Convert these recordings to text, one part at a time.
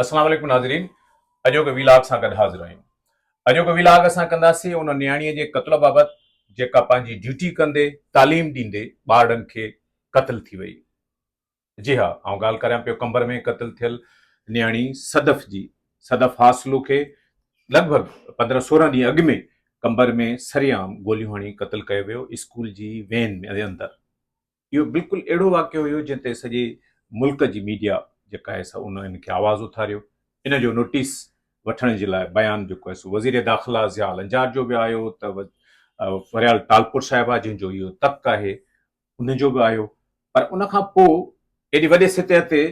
अस्सलाम वालेकुम नाज़रीन। अॼोके विलाग सां गॾु हाज़िर आहियूं। अॼोके विलाग असां कंदासीं उन नियाणीअ जे क़त्ल बाबति जेका पंहिंजी ड्यूटी कंदे तालीम ॾींदे ॿारनि खे क़त्ल थी वई। जी हा, आउं ॻाल्हि करियां पियो कंबर में क़त्ल थियल नियाणी सदफ़ जी। सदफ़ हासलू खे लॻभॻि 15-16 ॾींहं अॻु में कंबर में सरेआम गोलियूं हणी क़त्ल कयो वियो स्कूल जी वैन में अंदरि। इहो बिल्कुलु अहिड़ो वाक़ियो हुयो जिन ते सॼे मुल्क जी मीडिया जेका आहे उन खे आवाज़ उथारियो। इन जो नोटिस वठण जे लाइ बयानु जेको आहे वज़ीर दाख़िला ज़िया लंजार जो बि आयो, त फरियाल तालपुर साहिबा जंहिंजो इहो तक आहे उनजो बि आयो। पर उन खां पोइ एॾी वॾे सतह ते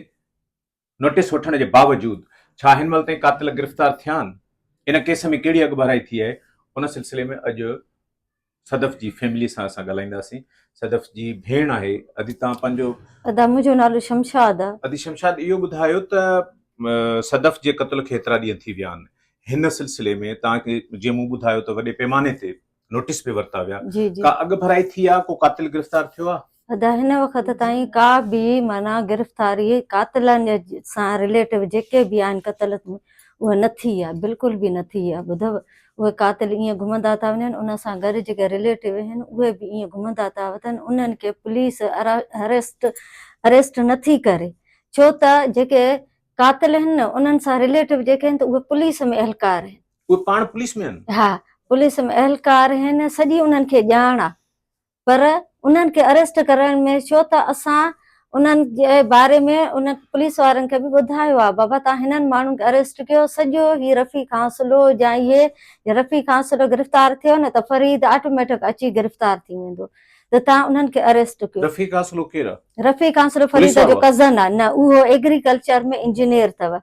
नोटिस वठण जे बावजूदि छा हिन महिल ताईं कातिल गिरफ़्तार थिया आहिनि? इन केस में कहिड़ी अॻुभराई थी आहे, उन सिलसिले में अॼु सदफ़ जी फैमिली सां असां ॻाल्हाईंदासीं। सदफ़ जी भेण आहे अदी, तव्हां पंहिंजो? मुंहिंजो नालो शमशाद आहे। अदी शमशाद, इहो ॿुधायो त सदफ़ जे क़त्ल खे एतिरा ॾींहं थी विया आहिनि, हिन सिलसिले में तव्हांखे जीअं मूं ॿुधायो त वॾे पैमाने ते नोटिस पे वरिता विया, का अॻुभराई थी आहे, को कातिल गिरफ़्तार थियो आहे? हिन वक़्त ताईं का बि माना गिरफ़्तारी कातिलनि सां रिलेटिव जेके बि आहिनि क़त्ल उहा न थी आहे, बिल्कुलु बि न थी आहे। ॿुधव, उहे कातिल ईअं घुमंदा था वञनि, उन सां गॾु जेके रिलेटिव आहिनि उहे बि ईअं घुमंदा था वञनि। उन्हनि खे पुलिस अरेस्ट नथी करे, छो त जेके कातिल आहिनि न उन्हनि सां रिलेटिव जेके आहिनि त उहे पुलिस में एहलकार आहिनि। उहे पाण पुलिस में आहिनि? हा, पुलिस में एहलकार आहिनि, सॼी उन्हनि खे ॼाण आहे। पर उन्हनि खे अरेस्ट करण में छो त असां उन्हनि जे बारे में उन पुलिस वारनि खे बि ॿुधायो आहे, बाबा तव्हां हिननि माण्हुनि खे अरेस्ट कयो, सॼो ही रफ़ीक हासिलो या इहे रफ़ीक हासिलो गिरफ़्तार थियो न त फरीद ऑटोमेटिक अची गिरफ़्तार थी वेंदो, त तव्हां उन्हनि खे अरेस्ट कयो। रफ़ीक हासिलो केरु? रफ़ीक हासिलो फरीद जो कज़न आहे। न, उहो एग्रीकल्चर में इंजीनियर अथव।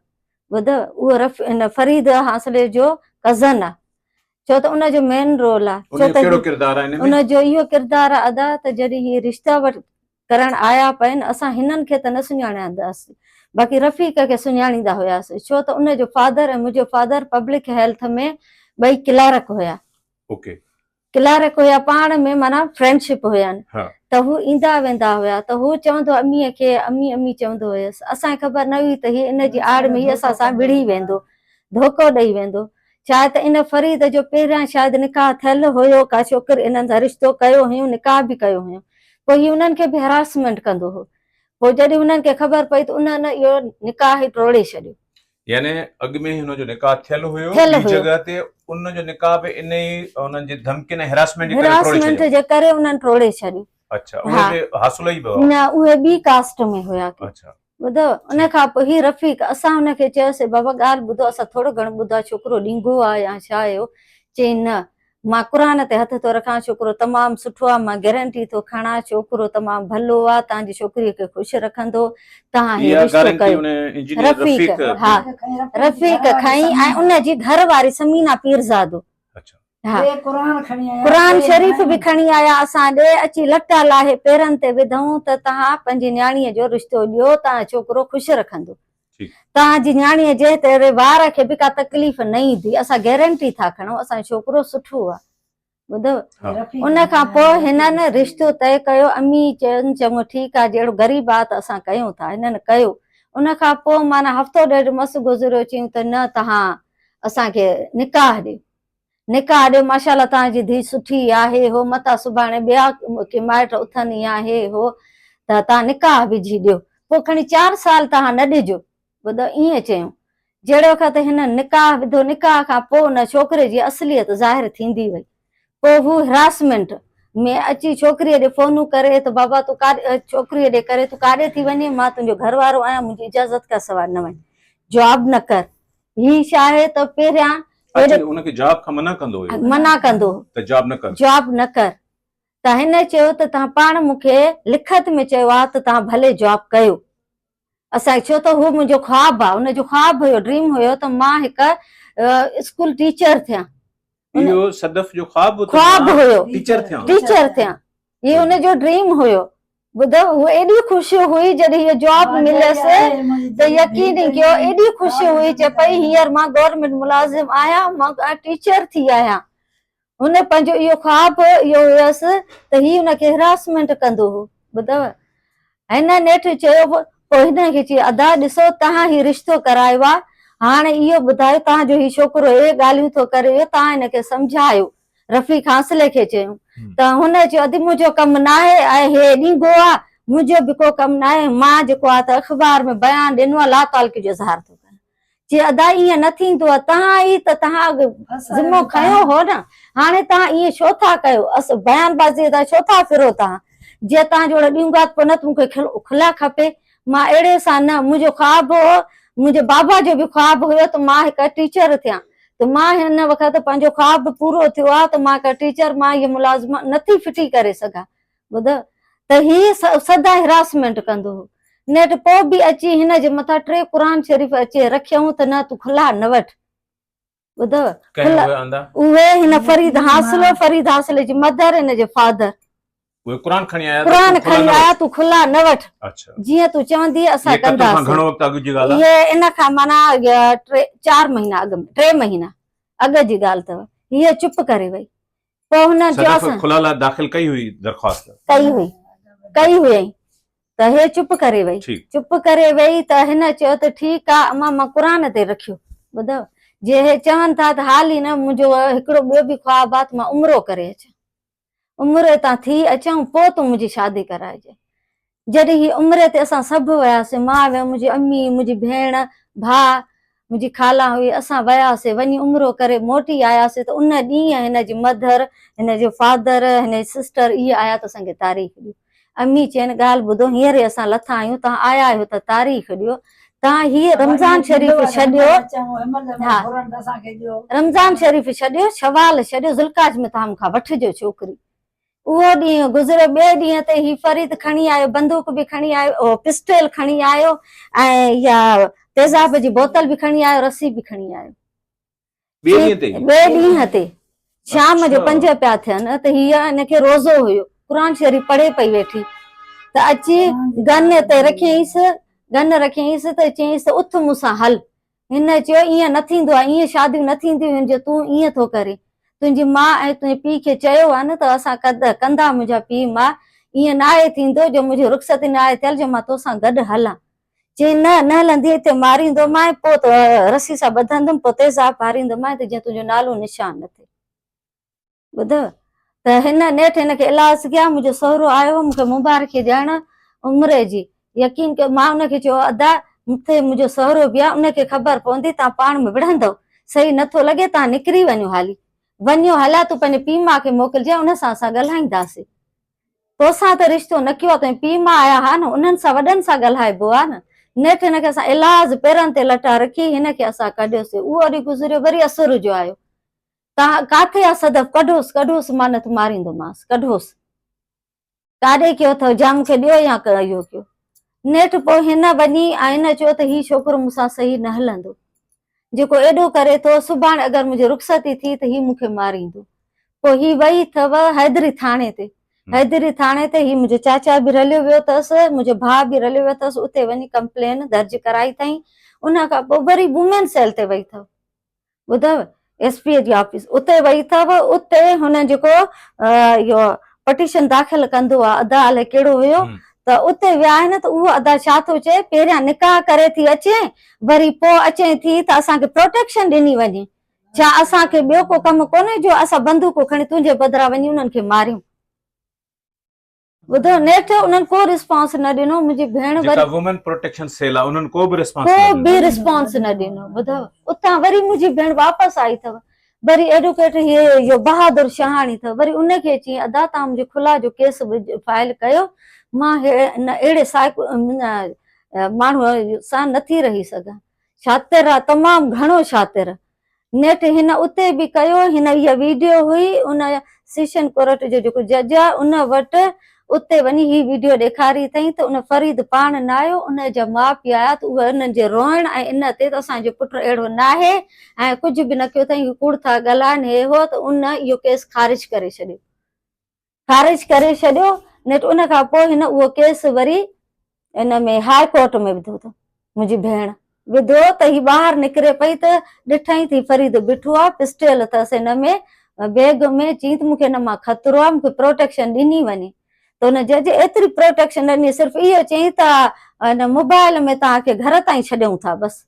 ॿुधव, उहो फरीद हासिले जो कज़न आहे, छो त उनजो मेन रोल आहे। छो त उनजो इहो किरदारु अदा त जॾहिं हीअ रिश्ता करण आया पिया असां हिननि खे त न सुञाणींदासीं, बाक़ी रफ़ीक खे सुञाणींदा हुयासीं, छो त उनजो फादर ऐं मुंहिंजो फादर पब्लिक हेल्थ में ॿई क्लार्क हुया। क्लार्क हुया, पाण में माना फ्रेंडशिप हुयनि। त हू ईंदा वेंदा हुया, त हू चवंदो अमीअ खे अमी अमी चवंदो हुयसि। असांखे ख़बर न हुई त हीअ इन जी आड़ में हीअ असां सां विढ़ी वेंदो, धोखो ॾेई वेंदो। शायदि त इन फरीद जो पहिरियां शायदि निकाह थियल हुयो, का छोकिरी इन्हनि सां रिश्तो कयो हुयूं, निकाह बि कयो हुयूं, पोइ हीअ उन्हनि खे बि हेरासमेंट कंदो हो। पोइ जॾहिं उन्हनि खे ख़बर पई त उन्हनि इहो निकाह ई टोड़े छॾियो। यानी अॻु में हुनजो निकाह थियल हुयो, ॿी जॻह ते उनजो निकाह बि इन उन्हनि जे धमकियुनि हेरासमेंट जे करे उन्हनि टोड़े छॾियो। अच्छा, उहे बि हासिलो ई बि न, उहे ॿी कास्ट में हुया। अच्छा, ॿुधो, उन खां पोइ ही रफ़ीक, असां हुनखे चयोसीं बाबा ॻाल्हि ॿुधो, असां थोरो घणो ॿुधो, छोकिरो ॾींघो आहे या छा आहे? चई न, मां क़ुर ते हथ थो रखां, छोकिरो तमामु सुठो आहे, मां गारंटी थो खणां, छोकिरो तमामु भलो आहे, तव्हांजी छोकिरीअ खे ख़ुशि रखंदो, तव्हां ही रिश्तो कयो। रफ़ीक, हा, रफ़ीक खईं ऐं उनजी घर वारी समीना पीरज़ादो, क़ुर शरीफ़ बि खणी आया असां ॾे, अची लटा लाहे पेरनि ते विधऊं त तव्हां पंहिंजी न्याणीअ जो रिश्तो ॾियो, तव्हां छोकिरो ख़ुशि रखंदो, तव्हांजी न्याणीअ जे तेरे वार खे बि का तकलीफ़ न ईंदी, असां गारंटी था खणूं, असांजो छोकिरो सुठो आहे। ॿुधो, उन खां पोइ हिननि रिश्तो तय कयो। अमी चयनि चङो ठीकु आहे, जहिड़ो ग़रीब आहे त असां कयूं था, हिननि कयो। उन खां पोइ माना हफ़्तो ॾेढ मस गुज़रियो, चयूं त न, तव्हां असांखे निकाह ॾियो, निकाह ॾियो, माशाल्लाह तव्हांजी धीउ सुठी आहे, हो मता सुभाणे ॿिया की माइट उथनि या हे हो, त तव्हां निकाह विझी ॾियो, पोइ खणी 4 साल तव्हां न ॾिजो। ॿुधो, ईअं चयूं। जहिड़े वक़्तु हिन निकाह विधो, निकाह खां पोइ हुन छोकिरे जी असलियत ज़ाहिर थींदी वई। पोइ हू हिरासमेंट में अची छोकिरीअ ॾे फ़ोनूं करे त बाबा तूं काॾे, छोकिरीअ ॾे करे तूं काॾे थी वञे, मां तुंहिंजो घर वारो आहियां, मुंहिंजी इजाज़त खां सवाइ न वञ, जॉब न कर। ही छा आहे त पहिरियां उनखे जॉब खां मना कंदो हुयो, मना कंदो त जॉब न कर। त हिन चयो त तव्हां पाण मूंखे लिखत में चयो आहे त तव्हां भले जॉब कयो असांखे, छो त हू मुंहिंजो ख़्वाबु आहे, हुनजो ख़्वाबु हुयो, ड्रीम हुयो त मां हिकु स्कूल टीचर थियां। इहो सदफ़ जो ख़्वाबु हुयो, टीचर थियां, ये हुनजो ड्रीम हुयो। ॿुधो, हू एॾी ख़ुशी हुई जॾहिं हीअ जॉब मिलियसि त यकीन कयो, एॾी ख़ुशी हुई, चए पई हींअर मां गवर्नमेंट मुलाज़िम आहियां, मां टीचर थी आहियां। हुन पंहिंजो इहो ख़्वाबु इहो हुयसि त हीउ हुनखे हिरासमेंट कंदो हो। ॿुधव, हिन नेठि चयो, पोइ हिनखे चई अदा ॾिसो तव्हां ही रिश्तो करायो आहे, हाणे इहो ॿुधायो तव्हांजो ही छोकिरो हे ॻाल्हियूं थो करे, तव्हां हिनखे सम्झायो। रफ़ीक हासिले खे चयूं त हुन चयो अॼु मुंहिंजो कमु न आहे ऐं हे ॾींगो आहे, मुंहिंजो बि को कमु न आहे। मां जेको आहे त अख़बार में बयान ॾिनो आहे, लातालगी जो इज़हार थो करे। चई अदा ईअं न थींदो आहे, तव्हां ई त तव्हां ज़िम्मो खयो हो न, हाणे तव्हां ईअं छो था कयो? बयानबाज़ी था छो था फिरो तव्हां? जे तव्हां जहिड़ो ॾींगो आहे न मूंखे खुला खपे। मां अहिड़े सां न, मुंहिंजो ख्वाबु हो, मुंहिंजे बाबा जो बि ख्वाबु हुयो त मां हिकु टीचर थियां, त मां हिन वक़्तु पंहिंजो ख्वाबु पूरो थियो आहे त मां हिकु टीचर, मां इहा मुलाज़िमत नथी फिटी करे सघां। ॿुध त हीअ सदा हिरासमेंट कंदो हो। नेठि पोइ बि अची हिन जे मथां 3 क़ुर शरीफ़ अची रखियऊं त न तूं खुला न वठ। ॿुधव उहे हिन फरीद हासिले जी मदर, हिन जे फादर क़ुरान खणी आया तूं खुला न वठ, जीअं तूं चवंदी असां कंदासीं। ये इन खां माना 4 महीना अॻु में, 3 महीना अॻु जी ॻाल्हि अथव। हीअ चुप करे वई। पोइ हुन दाख़िल कई हुई दरख़्वास्त, कई हुई त हे चुप करे वई। चुप करे वई त हिन चयो त ठीकु आहे अम्मा, मां क़ुरान ते रखियो। ॿुधव, जे हे चवनि था त हाल ई न, मुंहिंजो हिकिड़ो ॿियो बि ख्वाबु आहे त मां उमिरो करे अचां, उमिरि तां थी अचूं पोइ तूं मुंहिंजी शादी कराइजे। जॾहिं ही उमिरि ते असां सभु वियासीं, मां वियमि, मुंहिंजी अम्मी, मुंहिंजी भेण, भाउ, मुंहिंजी खाला हुई, असां वियासीं, वञी उमिरो करे मोटी आयासीं त उन ॾींहुं हिन जी मदर, हिन जो फादर, हिन जी सिस्टर इहे आया त असांखे तारीख़ ॾियो। अम्मी चइनि ॻाल्हि ॿुधो, हींअर असां लथा आहियूं, तव्हां आया आहियो त तारीख़ ॾियो। तव्हां हीअ रमज़ान शरीफ़ छॾियो, रमज़ान शरीफ़ छॾियो, शवाल छॾियो, ज़ुल्काज में तव्हां मूंखां वठिजो छोकिरी। उहो ॾींहुं गुज़रियो। ॿिए ॾींहं ते ही फरीद खणी आयो, बंदूक बि खणी आयो, पिस्टल खणी आयो ऐं इहा तेज़ाब जी बोतल बि खणी आयो, रस्सी बि खणी आयो। ॿिए ॾींहं ते शाम जो 5 पिया थियनि त हीअ हिनखे रोज़ो हुयो, क़ुर शरीफ़ पढ़े पई वेठी त अची गन ते रखियईंसि, गन रखियईंसि त चयईंसि उथ मूंसां हल। हिन चयो ईअं न थींदो आहे, ईअं शादियूं न थींदियूं आहिनि जो तूं ईअं थो करे। तुंहिंजी माउ ऐं तुंहिंजे पीउ खे चयो आहे न त असां कंदा मुंहिंजा पीउ माउ, ईअं न आहे थींदो जो मुंहिंजी रुख़सती न आहे थियल जो मां तोसां गॾु हलां। चई न हलंदी, हिते मारींदोमांइ, पोइ त रस्सी सां ॿधंदुमि, पोइ तेज़ाब पारींदोमांइ त जीअं तुंहिंजो नालो निशान न थिए। ॿुधव त हिन नेठि हिनखे इलाज कया। मुंहिंजो सहुरो आयो मूंखे मुबारकी ॾियण उमिरि जी। यकीन कयो, मां उनखे चयो अदा मूंखे मुंहिंजो सहुरो बि आहे, उनखे ख़बर पवंदी, तव्हां पाण में विढ़ंदव, सही नथो लॻे, तव्हां निकिरी वञो, हाली वञो, हलिया तूं पंहिंजे पीउ माउ खे मोकिलिजांइ, उन सां असां ॻाल्हाईंदासीं। तोसां त रिश्तो न कयो आहे, तुंहिंजे पीउ माउ आया हा न, उन्हनि सां वॾनि सां ॻाल्हाइबो आहे न। नेठि हिनखे असां इलाज पेरनि ते लटा रखी हिनखे असां कढियोसीं। उहो ॾींहुं गुज़रियो, वरी असुर जो आयो। तव्हां काथे आहे सदफ? कढोसि, मां न त मारींदोमांसि, कढोसि। काॾे कयो अथव? जा मूंखे ॾियो या इहो कयो। नेठि पोइ हिन वञी ऐं हिन चयो त हीउ छोकिरो मूंसां सही न हलंदो, जेको एॾो करे थो, सुभाणे अगरि मुंहिंजी रुख़सती थी त हीउ मूंखे मारींदो। पोइ ही वई अथव हैदरी थाणे ते। हैदरी थाणे ते ही मुंहिंजो चाचा बि रलियो वियो अथसि, मुंहिंजो भाउ बि रलियो वियो अथसि। उते वञी कंप्लेन दर्ज कराई अथई। उन खां पोइ वरी वुमेन सेल ते वई अथव। ॿुधव, SP जी ऑफिस उते वई अथव। उते हुन जेको इहो पटिशन दाख़िल कंदो आहे, अदा अलाए कहिड़ो हुयो, त उते विया आहिनि। त उहो अदा छा थो चए, पहिरियां निकाह करे थी अचे, वरी पोइ अचे थी त असांखे प्रोटेक्शन ॾिनी वञे। छा असांखे ॿियो को कमु कोन्हे जो असां बंदूक खणी तुंहिंजे बदिरां वञी उन्हनि खे मारियूं? ॿुधो, नेठि उन्हनि को रिस्पॉन्स न ॾिनो। मुंहिंजी भेण वुमेन प्रोटेक्शन सेल आहे, उन्हनि को बि रिस्पॉन्स न ॾिनो। ॿुधव, उतां वरी मुंहिंजी भेण वापसि आई अथव, वरी एडवोकेट इहो बहादुर शहाणी अथव, वरी उनखे चई अदा तव्हां मुंहिंजे खुला जो केस फाइल कयो, मां अहिड़े माण्हू सां नथी रही सघां। शातिर आहे, तमामु घणो शातिर। नेठि हिन उते बि कयो। हिन इहा वीडियो हुई, उन सेशन कोर्ट जो जेको जज आहे उन वटि उते वञी ही वीडियो ॾेखारी अथई त उन फरीद पाण न आयो, उन जा माउ पीउ आया त उहे उन्हनि जे रोइण ऐं इन ते त असांजो पुटु अहिड़ो न आहे ऐं कुझु बि न कयो अथई, कूड़ था ॻाल्हाइनि, हे हो, त उन इहो केस ख़ारिज करे छॾियो। नेठि उन खां पोइ हिन उहो केस वरी इन में हाई कोर्ट में विधो अथऊं। मुंहिंजी भेण विधो त ही ॿाहिरि निकिरे पई त ॾिठई थी फरीद बीठो आहे, पिस्टल अथसि हिन में बैग में। चई त मूंखे हिन मां ख़तरो आहे, मूंखे प्रोटेक्शन ॾिनी वञे। त हुन जज एतिरी प्रोटेक्शन ॾिनी, सिर्फ़ु इहो चई त हिन मोबाइल में तव्हांखे घर ताईं छॾियूं था बसि।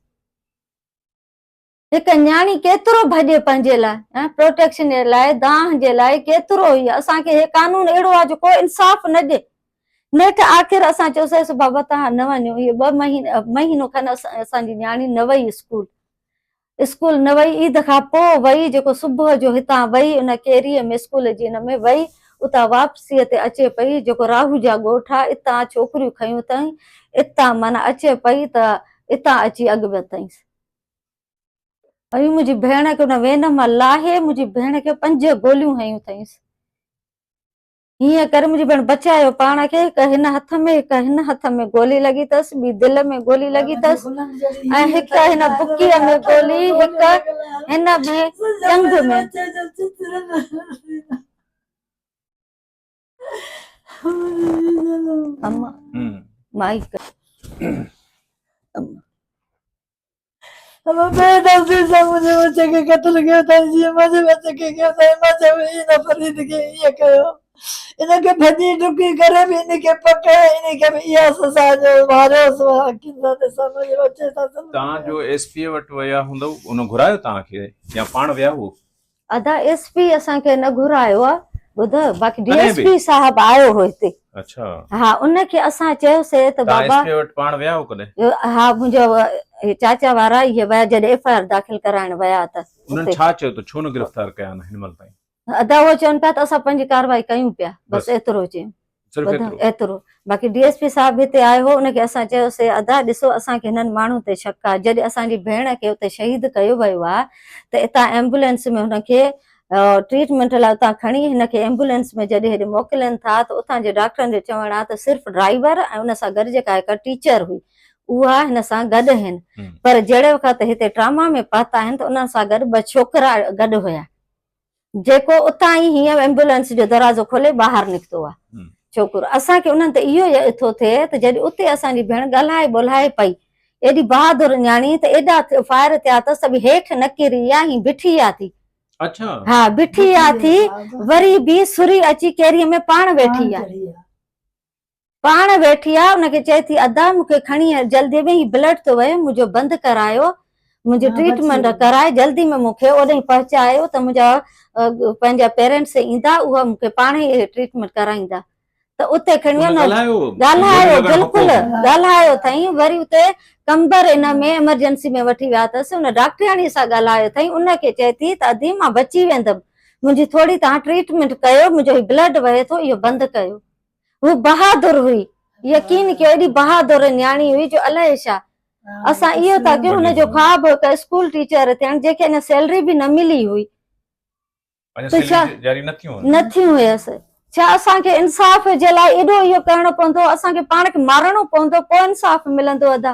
हिकु न्याणी केतिरो भॼे पंहिंजे लाइ प्रोटेक्शन जे लाइ दाह जे लाइ केतिरो ई असांखे हे कानून अहिड़ो आहे जो को इंसाफ़ न ॾे नेठि आख़िर असां चयोसीं बाबा तव्हां न वञो इहे 2 महीनो खनि असांजी न्याणी न वई स्कूल न वई ईद खां पोइ वई जेको सुबुह जो हितां वई उन केरीअ में स्कूल जी हिन में वई उतां वापसीअ ते अचे पई जेको राहू जा ॻोठ आहे इतां छोकिरियूं खयूं अथई इतां माना अचे पई त इतां अची अॻु में अथईंसि वरी मुंहिंजी भेण खे हुन वेन मां लाहे मुंहिंजी भेण खे 5 गोलियूं हयूं अथईंसि हीअं करे मुंहिंजी भेण बचायो पाण खे हिन हथ में गोली लॻी अथसि ॿी दिलि में गोली लॻी अथसि ऐं हिकु हिन बुकीअ में गोली हिकु हिन में टंग में अम्मा माइक मुझे बच्चे के कत्ल कयो था जी मुझे बच्चे के कयो था मुझे इन फरीद के ये कयो इनके भजी डुकी करे भी इनके पकड़े इनके भी ये सजा जो मारो सो किंदा ते समझ बच्चे था तव्हां जो एसपी वटि विया हूंदव उन घुरायो तव्हांखे या पाण विया हो अदा एसपी असांखे न घुरायो आहे ॿुध बाक़ी डीएसपी साहब आयो हो हिते अच्छा हा उनखे असां चयोसीं त बाबा एसपी वटि पाण विया हो कॾहिं हा मुंहिंजो चाचा वारा इहे विया जॾहिं एफआईआर दाख़िल कराइण विया त उन्हनि छा चयो त छो न गिरफ़्तार कया न हिन महिल ताईं अदा उहो चवनि पिया त असां पंहिंजी कार्रवाई कयूं पिया बसि एतिरो चयूं सिर्फ़ु एतिरो बाक़ी डीएसपी साहब हिते आयो हो उनखे असां चयोसीं अदा ॾिसो असांखे हिननि माण्हुनि ते शक आहे जॾहिं असांजी भेण खे उते शहीद कयो वियो आहे त हितां एम्बुलेंस में हुनखे ट्रीटमेंट लाइ उतां खणी हिनखे एम्बुलेंस में जॾहिं हेॾे मोकिलनि था त उतां जे डॉक्टरनि जो चवणु आहे त सिर्फ़ु ड्राइवर ऐं उन सां गॾु जेका हिकु टीचर हुई उहा हिन सां गॾु आहिनि पर जहिड़े वक़्तु हिते ट्रामा में पहुता आहिनि त उन्हनि सां गॾु 2 छोकिरा गॾु हुया जेको उतां ई हीअं एम्बुलेंस जो दरवाज़ो खोले ॿाहिरि निकितो आहे छोकिरो असांखे उन्हनि ते इहो इथो थिए त जॾहिं उते असांजी भेण ॻाल्हाए ॿोलाए पई एॾी बहादुर न्याणी त एॾा फायर थिया अथसि त बि हेठि न किरी आहे हीअं बिठी आहे थी अच्छा हा बिठी आहे थी वरी बि सुरी अची केरीअ में पाण वेठी आहे उनखे चए थी अदा मूंखे खणी जल्दी में ही ब्लड थो वहे मुंहिंजो बंदि करायो मुंहिंजो ट्रीटमेंट कराए जल्दी में मूंखे ओॾे पहुचायो त मुंहिंजा पंहिंजा पेरेंट्स ईंदा उहा मूंखे पाण ई ट्रीटमेंट कराईंदा त उते खणी ॻाल्हायो बिल्कुलु ॻाल्हायो अथई वरी उते कंबर इन में एमरजेंसी में वठी विया अथसि उन डॉक्टराणी सां ॻाल्हायो अथई उनखे चए थी त अदी मां बची वेंदमि मुंहिंजी थोरी तव्हां ट्रीटमेंट कयो मुंहिंजो ब्लड वहे थो इहो बंदि कयो हू बहादुर हुई यकीन कयो एॾी बहादुर न्याणी हुई जो अलाए छा असां इहो था कयूं हुनजो ख्वाब हिकु स्कूल टीचर थियण जेके अञा सैलरी बि न मिली हुई नथियूं हुयसि छा असांखे इंसाफ़ जे लाइ एॾो इहो करणो पवंदो असांखे पाण खे मारणो पवंदो पोइ इंसाफ़ मिलंदो अदा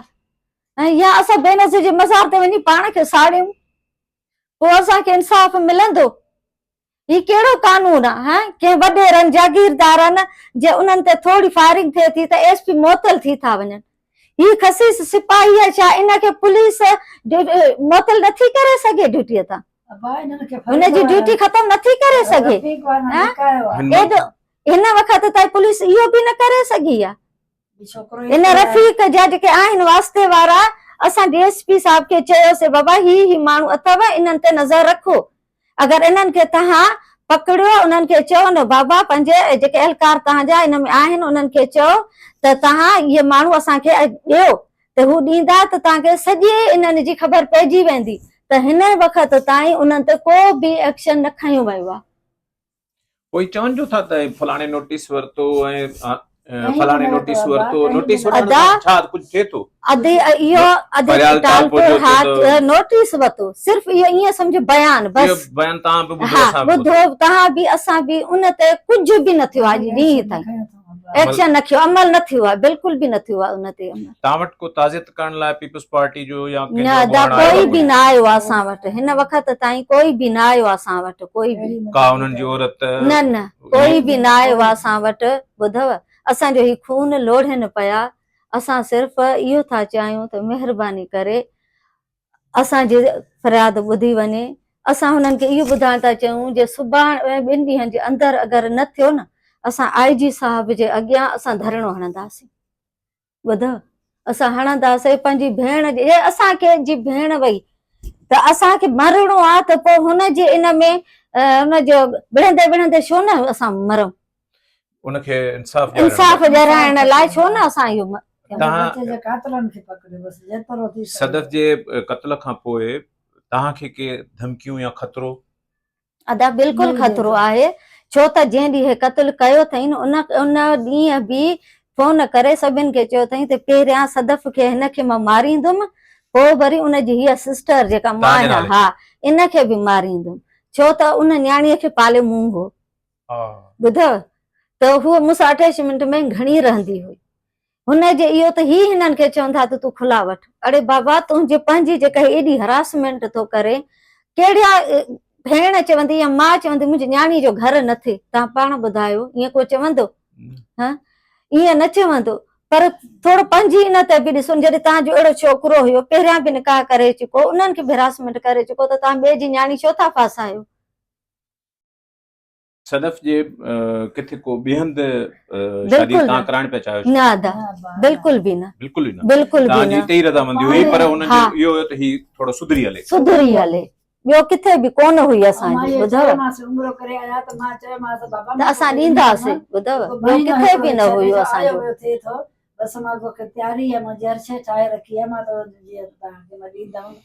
ऐं या असां बेनज़ीर जे मज़ार ते वञी पाण खे साड़ियूं पोइ असांखे इंसाफ़ मिलंदो ही कहिड़ो कानून आहे कंहिं वॾेरनि जागीरदारनि जे उन्हनि ते थोरी फायरिंग थिए थी त एसपी मुअतल थी था वञनि ही खसीस सिपाही आहे छा इनखे पुलिस मुअतल नथी करे सघे ड्यूटीअ तां हुनजी ड्यूटी ख़तम नथी करे सघे हिन वक़्तु ताईं पुलिस इहो बि न करे सघी आहे इन रफ़ीक जा जेके आहिनि वास्ते वारा असां डीएसपी साहब खे चयोसीं बाबा ही माण्हू अथव इन्हनि ते नज़र रखो अगरि इन्हनि खे तव्हां पकड़ियो उन्हनि खे चओ न बाबा पंहिंजे जेके एहलकार तव्हांजा इन में आहिनि उन्हनि खे चओ त तव्हां इहे माण्हू असांखे ॾियो त हू ॾींदा त तव्हांखे सॼी इन्हनि जी ख़बर पइजी वेंदी त हिन वक़्तु ताईं उन्हनि ते को बि एक्शन न खयो वियो आहे कोई चवनि जो था त फलाणे नोटिस वरितो ऐं फलाणे नोटिस वरितो नोटिस छा कुझु थिए थो इहो नोटिस वरितो सिर्फ़ु इहो ईअं सम्झो बयान बस बयान ॿुधो तव्हां बि असां बि उन ते कुझु बि न थियो आहे ॾींहं ताईं एक्शन न थियो अमल न थियो आहे बिल्कुल भी न थियो आहे उन ते तव्हां वटि को ताज़ियत करण लाइ पीपल्स पार्टी जो या कोई बि न आयो आहे असां वटि हिन वक़्तु ताईं कोई बि न आयो आहे असां वटि कोई बि का उन्हनि जी औरत न कोई बि न आयो आहे असां वटि ॿुधव असांजो ही खून लोढ़नि पिया असां सिर्फ़ इहो था चाहियूं त महिरबानी करे असांजी फरियाद ॿुधी वञे असां हुननि खे इहो ॿुधाइण था चाहियूं जे सुभाणे 2 ॾींहंनि जे अंदरि अगरि न थियो न असां IG साहब जे अॻियां असां धरणो हणंदासीं ॿुधव असां हणंदासीं पंहिंजी भेण जे असांखे जी भेण वई त असांखे मरणो आहे त पोइ हुनजे इन में हुनजो विढ़ंदे विढ़ंदे छो न असां मरूं? उनखे इंसाफ़ इंसाफ़ ॾियाराइण लाइ छो न असां इहो तव्हां बच्चे जे कातलनि खे पकड़ियो बसि जेतिरो थी सघे। सदफ जे क़त्ल खां पोइ तव्हांखे के धमकियूं या ख़तरो? अदा बिल्कुलु नहीं ख़तरो भेजो। आहे, छो त जंहिं ॾींहुं हे क़त्ल कयो अथई न उन ॾींहुं बि फोन करे सभिनि खे चयो अथई त पहिरियां सदफ खे हिनखे मां मारींदुमि, पोइ वरी उनजी हीअ सिस्टर जेका मां तव्हांजे आहियां, नाले हा, इनखे बि मारींदुमि, छो त उन न्याणीअ खे पाले मूं हो। ॿुधव, त हूअ मूंसां अटैचमेंट में घणी रहंदी हुई। हुनजे इहो त हिननि खे चवंदा त तूं खुला वठ। अड़े बाबा, तुंहिंजी पंहिंजी जेका एॾी हरासमेंट थो करे, कहिड़ा भेण चवंदी या मां चवंदी मुंहिंजी न्याणी जो घर न थिए, तव्हां पाण ॿुधायो, ईअं को चवंदो? हा, ईअं न चवंदो। पर थोरो पंहिंजी इन ते बि ॾिसो, जॾहिं तव्हांजो अहिड़ो छोकिरो हुयो, पहिरियां बि निकाह करे चुको, उन्हनि खे बि हरासमेंट करे चुको, त तव्हां ॿिए जी न्याणी छो था फासायो? सदफ जे किथे को ॿिए शादी तव्हां कराइण पिया चाहियो? न अदा, बिल्कुलु बि न, बिल्कुलु ई न। बिल्कुलु बि तव्हांजी न। हिते ई रज़ामंदी हुई, पर हुननि जो इहो हुयो त ही थोरो सुधरी हले। सुधरी हले, ॿियो किथे बि कोन हुई असांजी। ॿुधव, उमिरि करे आया त मां चयोमांसि बाबा त असां ॾींदासीं। ॿुधव, ॿियो किथे बि न हुयो असांजो। थिए थो बसि मां तोखे तयारी आहे, मां जर्श ठाहे रखी आहे, मां त जीअं तव्हांखे मां ॾींदमि,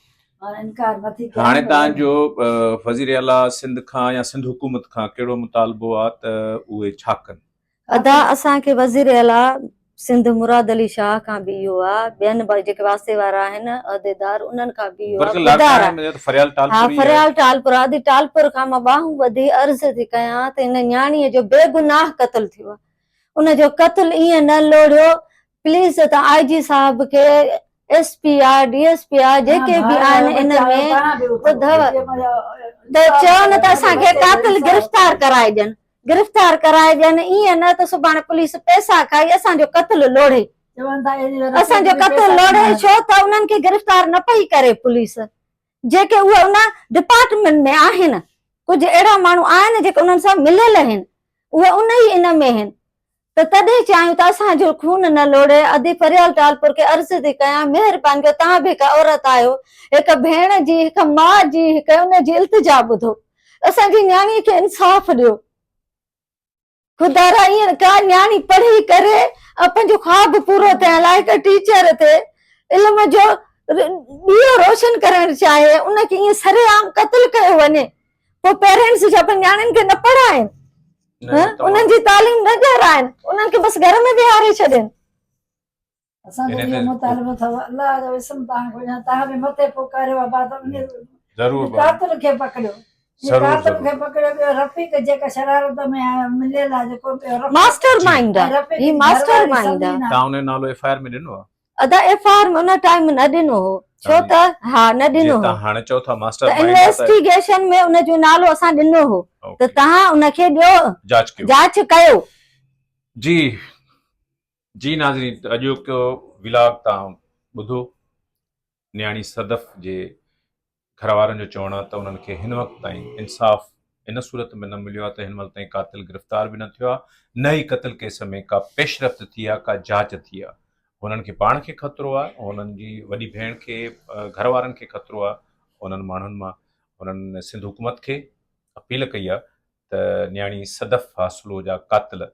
मां इनकार नथी कयां। हाणे तव्हांजो वज़ीर आला सिंध खां या सिंध हुकूमत खां कहिड़ो मुतालबो आहे त उहे छा कनि? अदा असांखे वज़ीर आला सिंध मुराद अली शाह खां बि इहो आहे, ॿियनि जेके वास्ते वारा आहिनि अहदेदार, उन्हनि खां बि इहो आहे। फरियाल टालपुर, आदि टालपुर खां मां ॿाहूं ॿधी अर्ज़ थी कयां त हिन न्याणीअ जो बेगुनाह क़त्ल थियो आहे। उनजो क़त्ल ईअं न लोड़ियो। प्लीज़ तव्हां IG साहब खे, SP आहे, DSP आहे, जेके बि आहिनि इन में, ॿुधव, त चयो न त असांखे कातिल गिरफ़्तार कराए ॾियनि, गिरफ़्तार कराए ॾियनि। ईअं न त सुभाणे पुलिस पैसा खाई असांजो क़त्ल लोड़े, असांजो क़त्ल लोड़े, छो त उन्हनि खे गिरफ़्तार न पई करे पुलिस। जेके उहे उन डिपार्टमेंट में आहिनि, कुझु अहिड़ा माण्हू आहिनि जेके उन्हनि सां मिलियल आहिनि, उहे उन ई इन में आहिनि। त तॾहिं चाहियूं त असांजो खून न लोड़े। अदी फरियाल टालपुर खे अर्ज़ थी कयां, महिरबानी कयो, तव्हां बि हिकु औरत आहियो, हिकु भेण जी, हिकु माउ जी, हिकु उनजी इल्तिजा ॿुधो, असांजी न्याणीअ खे इंसाफ़ ॾियो। ख़ुदा रा, ईअं का न्याणी पढ़ी करे पंहिंजो ख्वाब पूरो थियण लाइ हिकु टीचर ते इल्म जो ॾीओ रोशन करणु चाहे, उनखे ईअं सरेआम क़त्ल कयो वञे, पोइ पेरेंट्स जा पंहिंजी न्याणियुनि खे न पढ़ाइनि, उन्हनि जी तालीम न ॾियाराइनि, उन्हनि खे बसि घर में विहारे छॾनि। असांजो इहो मुतालबो अथव, अलाह जो इसम तव्हां बि मथे पुकारियो आहे, बात कातिल खे पकड़ियो, कातिल खे पकड़ियो। ॿियो रफ़ीक जेका शरारत में मिलियल आहे, जेको मास्टर माइंड आहे, ही मास्टर माइंड आहे। तव्हां उन नालो FIR में ॾिनो आहे? अदा FIR में उन टाइम न ॾिनो हो, छो त हा न ॾिनो हो। हाणे चओ था मास्टर माइंड, इन्वेस्टिगेशन में उनजो नालो असां ॾिनो हो, त तव्हां उनखे ॾियो, जांच कयो। जी जी नाज़रीन, अॼोको विलाग तव्हां ॿुधो। न्याणी सदफ जे घर वारनि जो चवणु आहे त उन्हनि खे हिन वक़्त ताईं इंसाफ़ इन सूरत में न मिलियो आहे त हिन महिल ताईं कातिल गिरफ़्तार बि न थियो आहे, न ई क़त्ल केस में का पेशरफ़्त थी आहे, का जांच थी आहे। हुननि खे पाण खे ख़तरो आहे, हुननि जी वॾी भेण खे, घर वारनि खे ख़तरो आहे। उन्हनि माण्हुनि मां हुननि सिंध हुकूमत खे अपील कई आहे त न्याणी सदफ हासुलो जा कातिल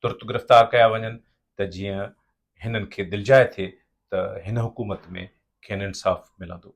तुर्त गिरफ़्तार कया वञनि, त जीअं हिननि खे दिलजाए थिए त हिन हुकूमत में खेनि इंसाफ़ मिलंदो।